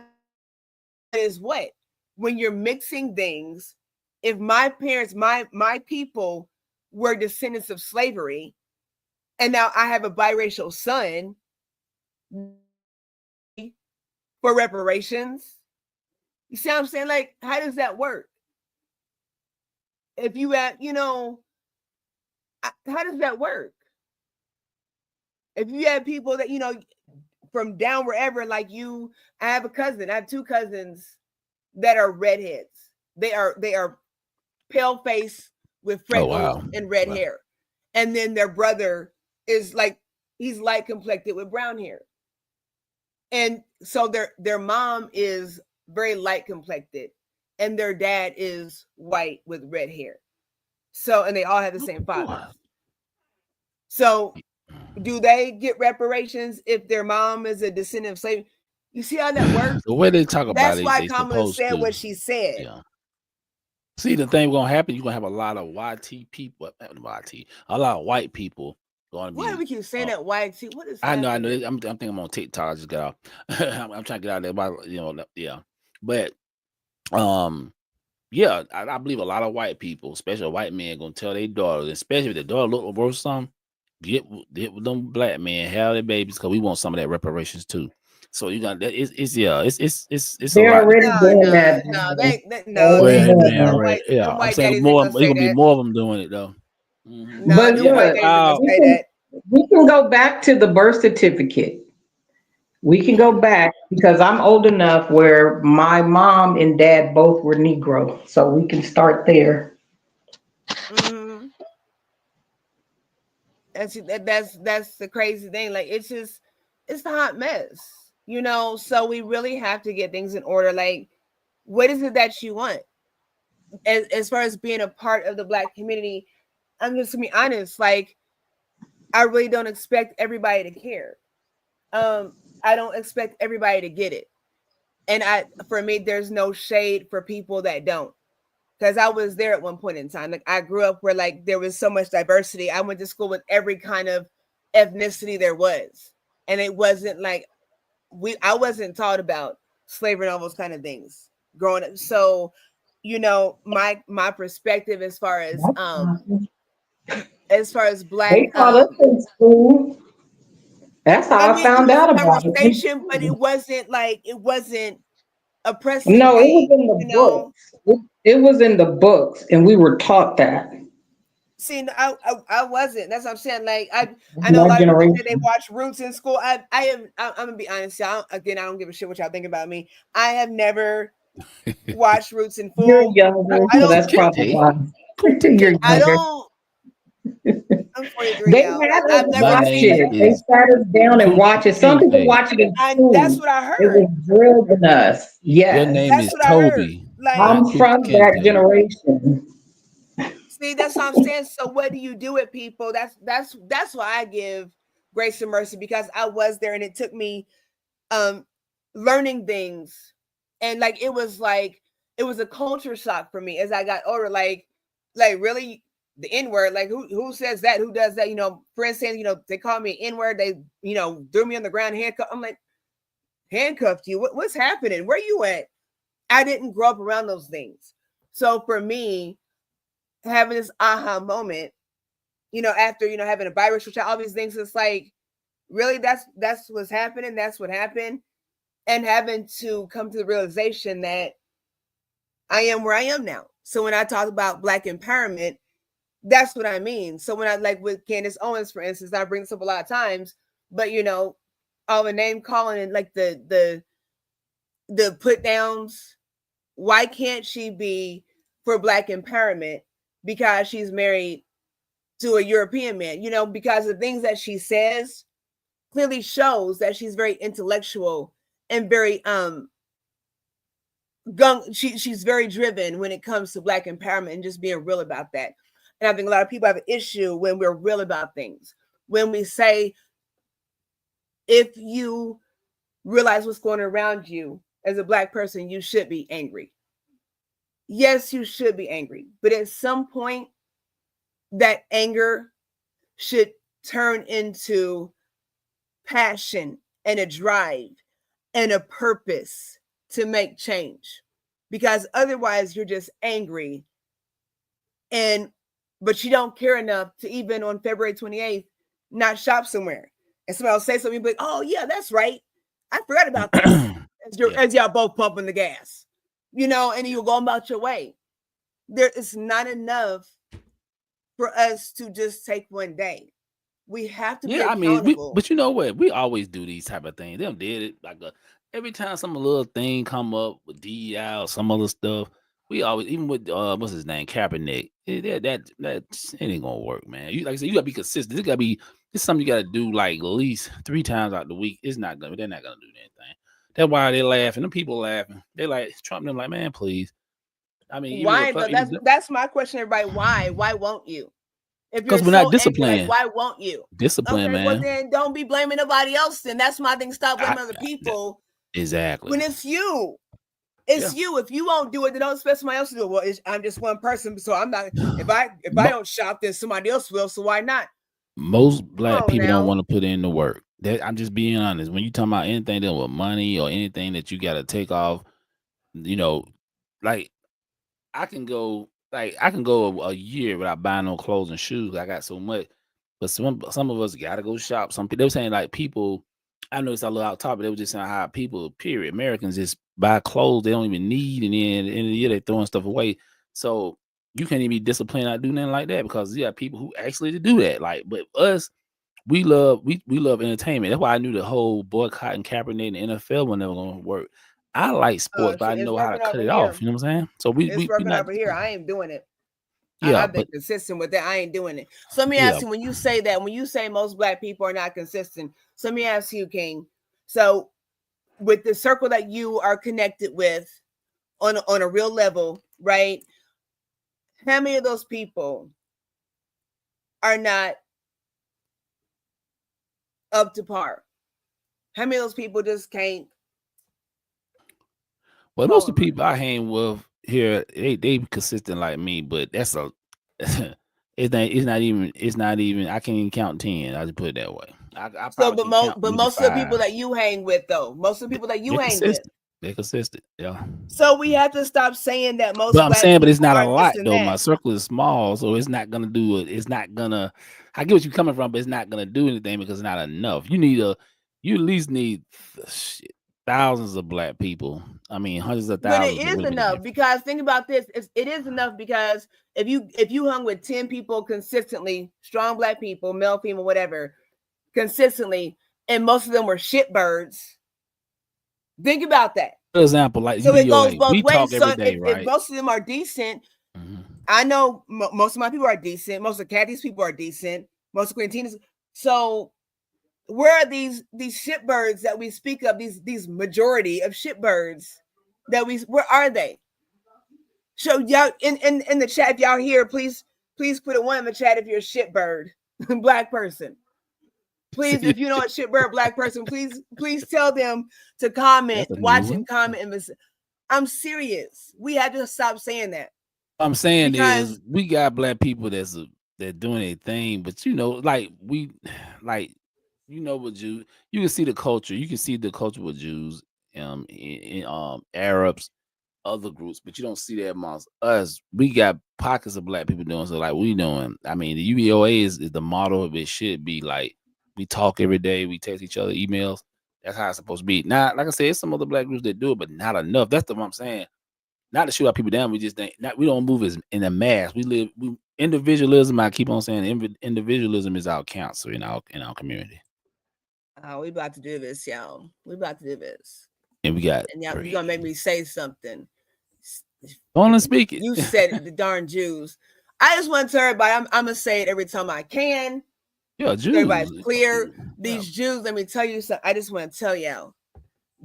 is what when you're mixing things. If my parents, my people were descendants of slavery, and now I have a biracial son for reparations. You see what I'm saying? Like, how does that work? If you have, how does that work? If you have people that from down wherever, like you, I have a cousin. I have two cousins that are redheads. They are pale face with Oh freckles wow, and red wow. hair, and then their brother is like, he's light complected with brown hair, and so their mom is very light complected, and their dad is white with red hair. So, and they all have the same father. So, do they get reparations if their mom is a descendant of slavery? You see how that works? The way they talk about That's it, why they Kamala supposed said to. what she said. Yeah. See, the thing gonna happen. You're gonna have a lot of YT people, a lot of white people gonna Why do be. we keep saying that YT? What is I know. happening? I'm thinking I'm on TikTok. I just got off. I'm trying to get out of there. Yeah. But yeah, I believe a lot of white people, especially white men, gonna tell their daughters, especially if their daughter look over something, get with them black men, have their babies, because we want some of that reparations too. So you got that. It's a They're lot. already doing No, that. no, Though. no, they Already ain't. doing Them that. white, Yeah, them I'm white saying daddies ain't more. gonna It's say gonna be that. more of them doing it though. But Them look, white daddies ain't gonna we say can that. we can go back to the birth certificate. We can go back because I'm old enough where my mom and dad both were Negro, so we can start there. Mm-hmm. That's the crazy thing. Like, it's a hot mess. So we really have to get things in order. Like, what is it that you want? As far as being a part of the black community, I'm just gonna be honest. Like, I really don't expect everybody to care. I don't expect everybody to get it. And for me, there's no shade for people that don't. Because I was there at one point in time. Like, I grew up where, like, there was so much diversity. I went to school with every kind of ethnicity there was. And it wasn't like I wasn't taught about slavery and all those kind of things growing up. So, my perspective as far as black, They taught us in school. That's I how I mean, it found was out a about it. conversation, but it wasn't a pressing No, it was thing, in the books. It was in the books, and we were taught that. See, I wasn't. That's what I'm saying. Like I know a My lot of people say they generation. watch Roots in school. I'm gonna be honest. I don't give a shit what y'all think about me. I have never watched Roots in You're full. younger, I so don't. that's Can't probably take. why. Can't You're I younger. don't. I'm 43, They y'all. had us I've never My watch seen name it. it. They is sat us down and watch it. Some people Tunde. watch it in And that's school. what I It heard. was drilled in us. Your Yes. name That's is what I heard. Toby, Like, I'm not Kunta from that Kinte. generation. see, that's what I'm saying. So what do you do with people? That's why I give grace and mercy, because I was there and it took me um learning things, and like it was a culture shock for me as I got older. Like really the N-word, like who says that? Who does that? Friends saying, they call me N-word, they threw me on the ground, handcuffed. I'm like, handcuffed you? What's happening? Where you at? I didn't grow up around those things. So for me, having this aha moment, after having a biracial child, all these things, it's like, really, that's what's happening. That's what happened. And having to come to the realization that I am where I am now. So when I talk about Black empowerment, that's what I mean. So when I, like with Candace Owens, for instance, I bring this up a lot of times, but all the name calling and like the put downs, why can't she be for Black empowerment because she's married to a European man? Because the things that she says clearly shows that she's very intellectual and very she's very driven when it comes to Black empowerment and just being real about that. And I think a lot of people have an issue when we're real about things. When we say, if you realize what's going around you as a Black person, you should be angry. Yes, you should be angry. But at some point, that anger should turn into passion and a drive and a purpose to make change. Because otherwise, you're just angry, but you don't care enough to, even on February 28th, not shop somewhere. And somebody will say something, but oh yeah, that's right, I forgot about that. Yeah. As y'all both pumping the gas, and you're going about your way. There is not enough for us to just take one day. We have to be Yeah, I mean, accountable. but you know what? We always do these type of things. Them did it like every time some little thing come up with DEI or some other stuff. We always, even with what's his name, Kaepernick. That it ain't gonna work, man. You, like I said, you gotta be consistent. It's something you gotta do like at least 3 times out the week. They're not gonna do anything. That's why they laughing. Them people laughing. They like Trump. Them like, man, please. I mean, Why though? That's my question, everybody. Why won't you? If you're because we're not so angry, like, disciplined. why won't you? Discipline, Okay, well man. then don't be blaming nobody else. Then that's my thing. Stop blaming other people Exactly. when it's you. Yeah. It's you. If you won't do it, then don't expect somebody else to do it. Well, I'm just one person, so I'm not. If I don't shop, then somebody else will. So why not? Most Come Black on people don't now. want to put in the work. I'm just being honest. When you talk about anything that with money or anything that you got to take off, you know, like I can go a year without buying no clothes and shoes. I got so much, but some of us got to go shop. Some people, they were saying like people. I know it's a little out top, but they were just saying how people, period, Americans just buy clothes they don't even need, and then at the end of the year they throwing stuff away. So you can't even be disciplined not do nothing like that because you got people who actually do that. Like, but us, we love entertainment. That's why I knew the whole boycott and Kaepernick and the NFL was never gonna work. I like sports, but I Shit, it's know how to working cut over it off. here. You know what I'm saying? So we It's we working not over here. I ain't doing it. yeah, I've been but consistent with that. I ain't doing it. So let me yeah. ask you, when you say that, when you say most Black people are not consistent, so let me ask you, King. So with the circle that you are connected with on a real level, right? How many of those people are not up to par? How many of those people just can't Well, most of hold the on? people I hang with here, they consistent like me, but that's a it's not even I can't even count 10. I just put it that way. I So, probably can count but maybe most of the people 5. that you hang with, though, most of the people that you They're hang with. consistent. They're consistent. Yeah. So we have to stop saying that But most I'm Black saying, but it's people not a are this lot and though. that. My circle is small, so it's not gonna do it. It's not gonna. I get what you're coming from, but it's not gonna do anything because it's not enough. You at least need shit, thousands of Black people. I mean, hundreds of But thousands. it is enough because think about this. It is enough because if you hung with 10 people consistently, strong black people, male, female, whatever, consistently, and most of them were shitbirds. Think about that. For example, like so it goes UBOA, both we ways. talk So every day, if right? most of them are decent, Mm-hmm. I know most of my people are decent. Most of Kathy's people are decent. Most of Quintina's. So where are these shitbirds that we speak of? These majority of shitbirds that where are they? So y'all in the chat, if y'all here, please put a one in the chat if you're a shitbird, black person. Please, if you know a shitbird black person, please tell them to comment, watch and comment. And I'm serious. We have to stop saying that. I'm saying is we got black people that's doing a thing, but you know, like you know, with Jews, you can see the culture. You can see the culture with Jews, in Arabs, other groups, but you don't see that amongst us. We got pockets of black people doing so like we doing. I mean, the UBOA is the model of it should be like we talk every day, we text each other emails. That's how it's supposed to be. Now, like I said, it's some other black groups that do it, but not enough. That's what I'm saying. Not to shoot our people down, we just think we don't move as in a mass. Individualism. I keep on saying individualism is our cancer in our community. Oh, we about to do this, y'all. We about to do this. And we got y'all, you're gonna make me say something. Only speak it. You said it, the darn Jews. I just want to tell everybody, I'm gonna say it every time I can. Yeah, Jews. Everybody's clear. These Jews, let me tell you something. I just want to tell y'all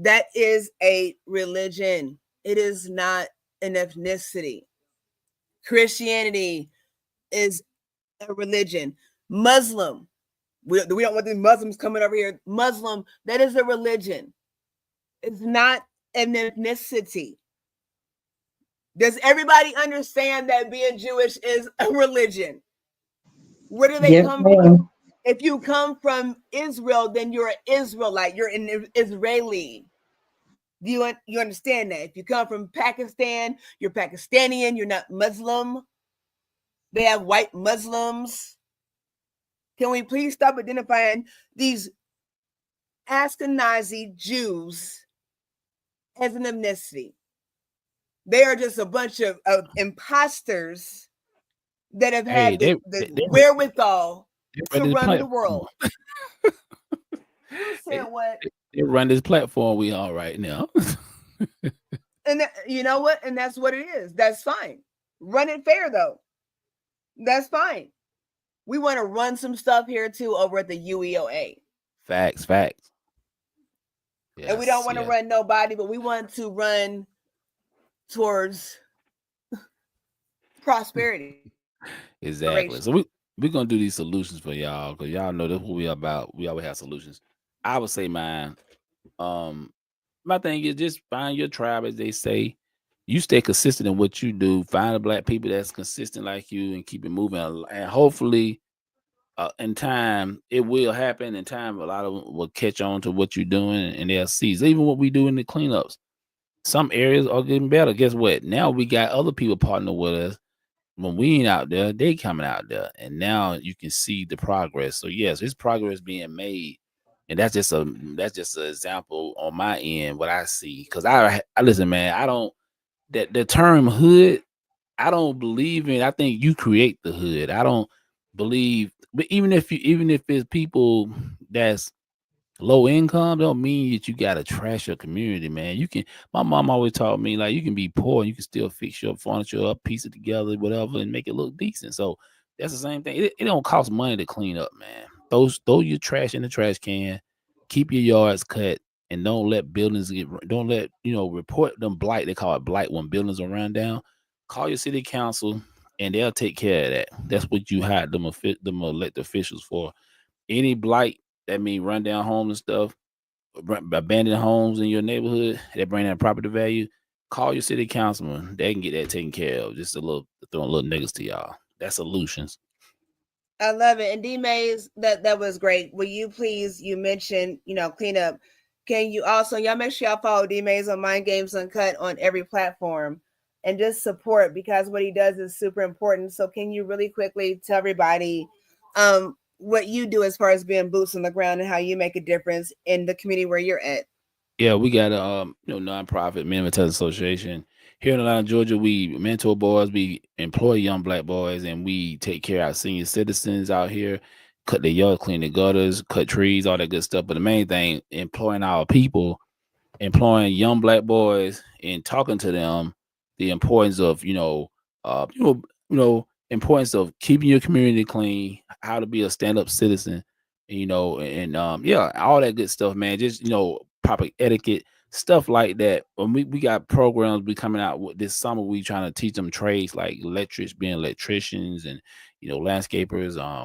that is a religion. It is not an ethnicity. Christianity is a religion. Muslim, we don't want the Muslims coming over here. Muslim, that is a religion. It's not an ethnicity. Does everybody understand that being Jewish is a religion? Where do they come from? If you come from Israel, then you're an Israelite. You're an Israeli. Do you understand that? If you come from Pakistan, you're Pakistani. You're not Muslim. They have white Muslims. Can we please stop identifying these Ashkenazi Jews as an ethnicity? They are just a bunch of imposters that have had the wherewithal to run the world. You said what? They run this platform we on right now. And you know what? And that's what it is. That's fine. Run it fair though. That's fine. We want to run some stuff here too over at the UEOA. Facts. Yes, and we don't want to run nobody, but we want to run towards prosperity. Exactly. So we're gonna do these solutions for y'all because y'all know that's what we about. We always have solutions. I would say mine. My thing is just find your tribe, as they say. You stay consistent in what you do. Find the black people that's consistent like you and keep it moving. And hopefully, in time, it will happen. In time, a lot of them will catch on to what you're doing and they'll see. Even what we do in the cleanups. Some areas are getting better. Guess what? Now we got other people partner with us. When we ain't out there, they coming out there. And now you can see the progress. So yes, there's progress being made. And that's just an example on my end, what I see. Because I listen, man, I don't the term hood, I don't believe in. I think you create the hood. I don't believe, but even if it's people that's low income, don't mean that you gotta trash your community, man. You can. My mom always taught me like you can be poor and you can still fix your furniture up, piece it together, whatever, and make it look decent. So that's the same thing. It don't cost money to clean up, man. Throw your trash in the trash can. Keep your yards cut, and don't let buildings report them blight. They call it blight when buildings are run down. Call your city council, and they'll take care of that. That's what you hired them elected officials for. Any blight, that mean run down homes and stuff, abandoned homes in your neighborhood that bring down property value. Call your city councilman. They can get that taken care of. Just throwing a little niggas to y'all. That's solutions. I love it. And D Mays, that was great. Will you please, you mentioned, clean up. Can you also, y'all make sure y'all follow D Mays on Mind Games Uncut on every platform and just support, because what he does is super important. So can you really quickly tell everybody what you do as far as being boots on the ground and how you make a difference in the community where you're at? Yeah, we got a nonprofit men intelligence association here in Atlanta, Georgia. We mentor boys, we employ young black boys, and we take care of our senior citizens out here, cut the yard, clean the gutters, cut trees, all that good stuff. But the main thing, employing our people, employing young black boys and talking to them the importance of importance of keeping your community clean, how to be a stand-up citizen, and yeah, all that good stuff, man. Just proper etiquette, stuff like that. When we got programs we coming out with this summer, we trying to teach them trades like electrics, being electricians, and landscapers. I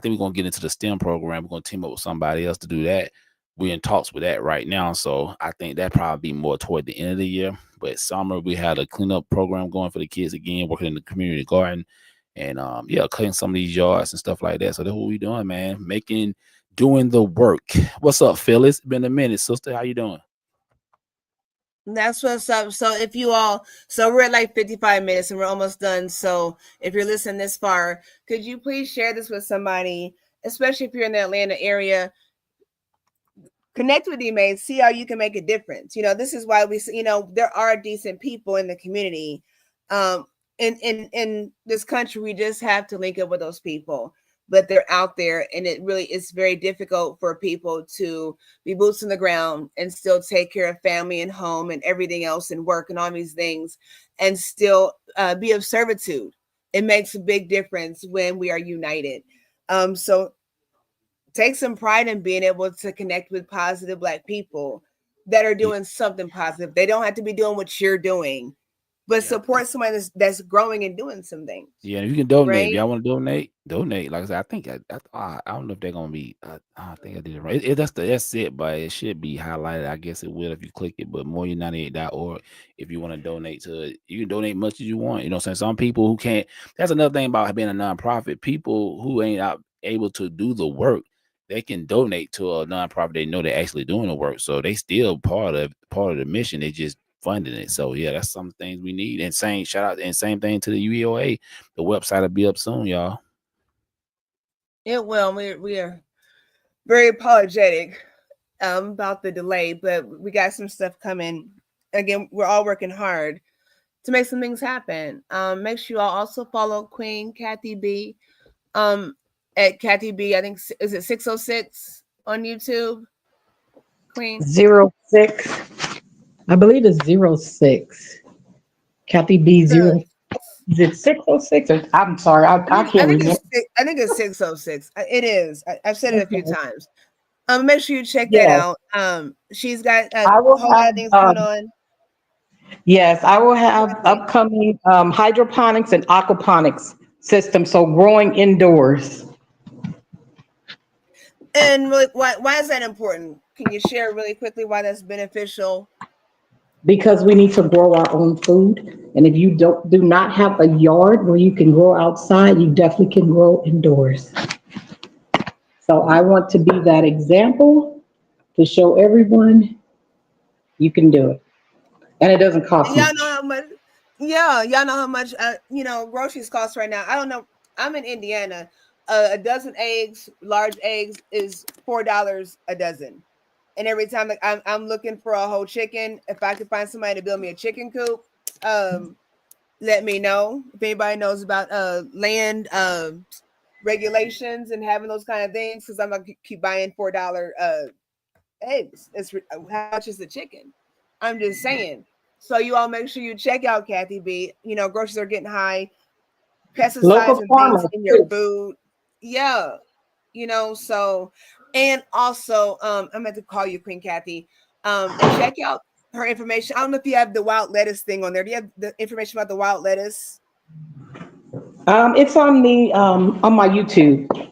think we're gonna get into the STEM program. We're gonna team up with somebody else to do that. We're in talks with that right now, so I think that probably be more toward the end of the year. But summer we had a cleanup program going for the kids again, working in the community garden, and yeah, cutting some of these yards and stuff like that. So that's what we doing, man. Doing the work. What's up, Phyllis? Been a minute, sister. How you doing? That's what's up. So we're at like 55 minutes and we're almost done. So if you're listening this far, could you please share this with somebody, especially if you're in the Atlanta area? Connect with mates, see how you can make a difference. This is why there are decent people in the community. In this country, we just have to link up with those people, but they're out there, and it's very difficult for people to be boots on the ground and still take care of family and home and everything else and work and all these things and still be of servitude. It makes a big difference when we are united. So take some pride in being able to connect with positive Black people that are doing something positive. They don't have to be doing what you're doing, but support somebody that's growing and doing something. Yeah, if you can donate, right? if y'all want to donate. Like I said, I think I don't know if they're gonna be. I think I did it right. That's it, but it should be highlighted. I guess it will if you click it. But moreunited.org. If you want to donate to it, you can donate much as you want. You know what I'm saying? Some people who can't. That's another thing about being a nonprofit. People who ain't able to do the work, they can donate to a nonprofit. They know they're actually doing the work, so they still part of the mission. They just funding it. So yeah, that's some things we need. And shout out and same thing to the UEOA. The website will be up soon, y'all. It will. We are very apologetic about the delay, but we got some stuff coming. Again, we're all working hard to make some things happen. Make sure you all also follow Queen Kathy B. At Kathy B. I think is it 606 on YouTube. Queen 06. I believe it's 06. Kathy B. 0. Is it 606? I'm sorry, I can't remember. I think it's 606. It is. I've said it a few times. Make sure you check that Yes. out. She's got a I will whole lot of things going have, on. yes, I will have upcoming hydroponics and aquaponics systems, so growing indoors. And really, why is that important? Can you share really quickly why that's beneficial? Because we need to grow our own food. And if you do not have a yard where you can grow outside, you definitely can grow indoors. So I want to be that example to show everyone you can do it. And it doesn't cost Y'all know much. how much. Yeah, y'all know how much groceries cost right now. I don't know. I'm in Indiana. A dozen eggs, large eggs, is $4 a dozen. And every time like I'm looking for a whole chicken, if I could find somebody to build me a chicken coop, let me know. If anybody knows about land regulations and having those kind of things, because I'm gonna keep buying $4 eggs. How much is the chicken? I'm just saying. So you all make sure you check out Kathy B. Groceries are getting high, pesticides Local and things farmers in your too. food. Yeah, so, and also I'm going to call you Queen Kathy, and check out her information. I don't know if you have the wild lettuce thing on there. Do you have the information about the wild lettuce? It's on my YouTube.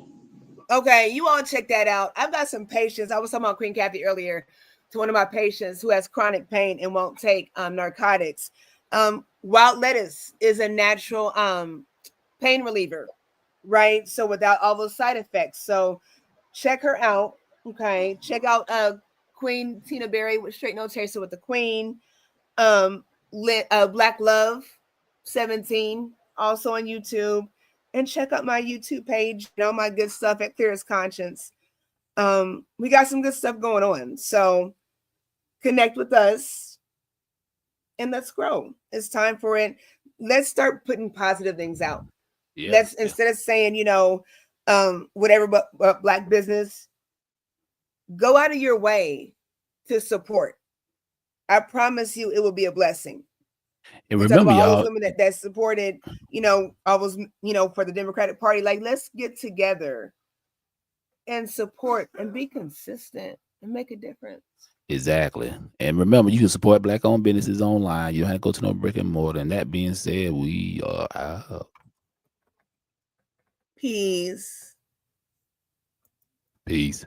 Okay, you all check that out. I've got some patients. I was talking about Queen Kathy earlier to one of my patients who has chronic pain and won't take narcotics. Wild lettuce is a natural pain reliever, right? So without all those side effects. So check her out. Okay. Check out Queen Tina Berry with Straight No Chaser with the Queen. Black Love 17, also on YouTube. And check out my YouTube page, my good stuff at Clear as Conscience. We got some good stuff going on. So connect with us, and let's grow. It's time for it. Let's start putting positive things out. Yeah. Let's, instead of saying, whatever but Black business, go out of your way to support. I promise you, it will be a blessing. And We talk remember, about all y'all, those women that supported, always, for the Democratic Party. Like, let's get together and support and be consistent and make a difference. exactly. And remember, you can support Black-owned businesses online. You don't have to go to no brick and mortar. And that being said, we are out. Peace. Peace.